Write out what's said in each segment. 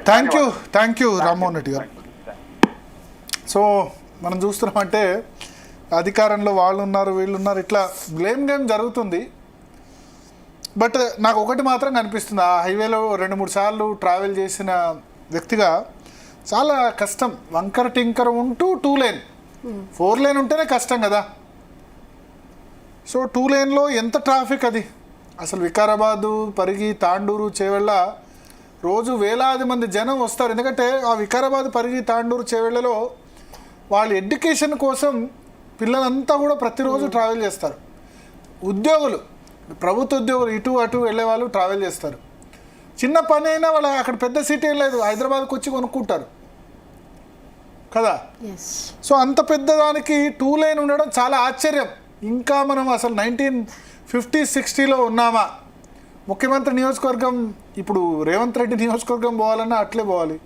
Thank you Rammohan Reddy గారు. So మనం చూస్తున్నామంటే అధికారంలో వాళ్ళు ఉన్నారు వీళ్ళు ఉన్నారు ఇట్లా బ్లేమ్ గేమ్ జరుగుతుంది. బట్ నాకు ఒకటి మాత్రం కనిపిస్తుంది, ఆ హైవేలో 2-3 సార్లు ట్రావెల్ చేసిన వ్యక్తిగా చాలా కష్టం. వంకర టింకర ఉంటూ 2 లేన్ 4 లేన్ ఉంటేనే కష్టం కదా. సో 2 లేన్లో ఎంత ట్రాఫిక్ అది అసలు. వికారాబాదు, పరిగి, తాండూరు, చేవెళ్ళ రోజు వేలాది మంది జనం వస్తారు. ఎందుకంటే ఆ వికారాబాద్, పరిగి, తాండూరు, చేవెళ్ళలో వాళ్ళ ఎడ్యుకేషన్ కోసం పిల్లలంతా కూడా ప్రతిరోజు ట్రావెల్ చేస్తారు. ఉద్యోగులు, ప్రభుత్వ ఉద్యోగులు ఇటు అటు వెళ్ళే వాళ్ళు ట్రావెల్ చేస్తారు. చిన్న పని అయినా వాళ్ళు అక్కడ పెద్ద సిటీ ఏం లేదు, హైదరాబాద్కి వచ్చి కొనుక్కుంటారు కదా. సో అంత పెద్దదానికి 2 లేన్ ఉండడం చాలా ఆశ్చర్యం. ఇంకా మనం అసలు 1950-60లో ఉన్నామా? ముఖ్యమంత్రి నియోజకవర్గం ఇప్పుడు రేవంత్ రెడ్డి నియోజకవర్గం పోవాలన్నా అట్లే పోవాలి.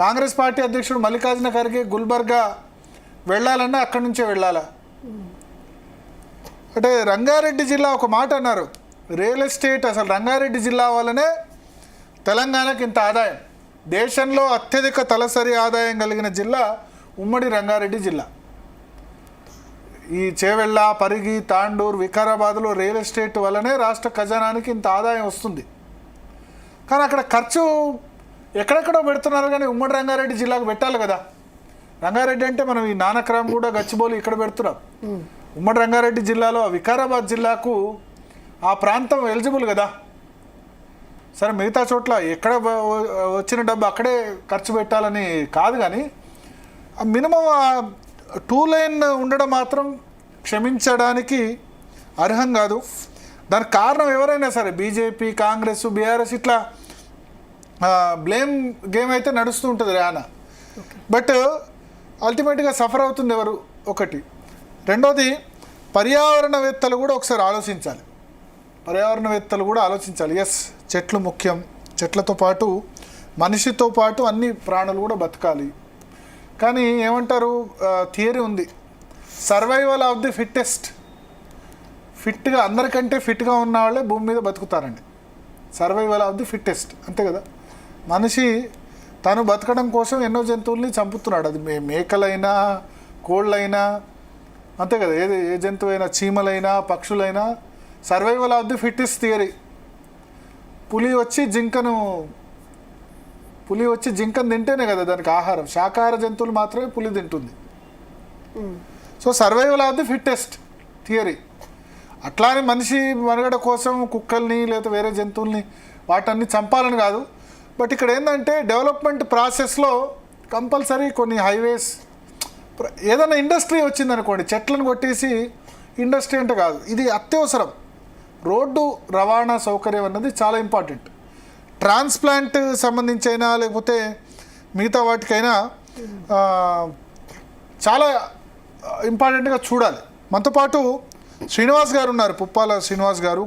కాంగ్రెస్ పార్టీ అధ్యక్షుడు మల్లికార్జున ఖర్గే గుల్బర్గా వెళ్ళాలన్నా అక్కడి నుంచే వెళ్ళాలా? అంటే రంగారెడ్డి జిల్లా ఒక మాట అన్నారు, రియల్ ఎస్టేట్ అసలు రంగారెడ్డి జిల్లా వల్లనే తెలంగాణకి ఇంత ఆదాయం. దేశంలో అత్యధిక తలసరి ఆదాయం కలిగిన జిల్లా ఉమ్మడి రంగారెడ్డి జిల్లా. ఈ చేవెళ్ళ, పరిగి, తాండూరు, వికారాబాద్లో రియల్ ఎస్టేట్ వల్లనే రాష్ట్ర ఖజానానికి ఇంత ఆదాయం వస్తుంది. కానీ అక్కడ ఖర్చు ఎక్కడెక్కడో పెడుతున్నారు, కానీ ఉమ్మడి రంగారెడ్డి జిల్లాకు పెట్టాలి కదా. రంగారెడ్డి అంటే మనం ఈ నానక్రామ్ కూడా, గచ్చిబౌలి ఇక్కడ పెడుతున్నాం. ఉమ్మడి రంగారెడ్డి జిల్లాలో వికారాబాద్ జిల్లాకు ఆ ప్రాంతం ఎలిజిబుల్ కదా. సరే మిగతా చోట్ల ఎక్కడ వచ్చిన డబ్బు అక్కడే ఖర్చు పెట్టాలని కాదు, కానీ మినిమం 2 లేన్ ఉండడం మాత్రం క్షమించడానికి అర్హం కాదు. దానికి కారణం ఎవరైనా సరే బీజేపీ, కాంగ్రెస్, బీఆర్ఎస్ ఇట్లా బ్లేమ్ గేమ్ అయితే నడుస్తూ ఉంటుంది రానా. బట్ అల్టిమేట్గా సఫర్ అవుతుంది ఎవరు? ఒకటి. రెండోది, పర్యావరణవేత్తలు కూడా ఒకసారి ఆలోచించాలి. పర్యావరణవేత్తలు కూడా ఆలోచించాలి. ఎస్, చెట్లు ముఖ్యం, చెట్లతో పాటు మనిషితో పాటు అన్ని ప్రాణులు కూడా బతకాలి. కానీ ఏమంటారు, థియరీ ఉంది, సర్వైవల్ ఆఫ్ ది ఫిట్టెస్ట్. ఫిట్గా, అందరికంటే ఫిట్గా ఉన్న వాళ్ళే భూమి మీద బతుకుతారండి. సర్వైవల్ ఆఫ్ ది ఫిట్టెస్ట్, అంతే కదా. మనిషి తను బతకడం కోసం ఎన్నో జంతువుల్ని చంపుతున్నాడు. అది మేకలైనా, కోళ్ళైనా అంతే కదా. ఏ జంతువు అయినా, చీమలైనా, పక్షులైనా. Survival of the fittest theory. పులి వచ్చి జింకను తింటేనే కదా దానికి ఆహారం. శాకాహార జంతువులు మాత్రమే పులి తింటుంది. So survival of the fittest theory. అట్లానే మనిషి మనుగడ కోసం కుక్కల్ని లేదా వేరే జంతువుల్ని వాటన్ని చంపాలని కాదు. బట్ ఇక్కడ ఏంటంటే డెవలప్మెంట్ ప్రాసెస్లో కంపల్సరీ కొన్ని హైవేస్, ఏదైనా ఇండస్ట్రీ వచ్చిందనుకోండి, చెట్లను కొట్టేసి ఇండస్ట్రీ అంటే కాదు, ఇది అత్యవసరం. రోడ్డు రవాణా సౌకర్యం అన్నది చాలా ఇంపార్టెంట్. ట్రాన్స్ప్లాంట్ సంబంధించి అయినా లేకపోతే మిగతా వాటికైనా చాలా ఇంపార్టెంట్గా చూడాలి. మనతో పాటు శ్రీనివాస్ గారు ఉన్నారు, పుప్పాల శ్రీనివాస్ గారు.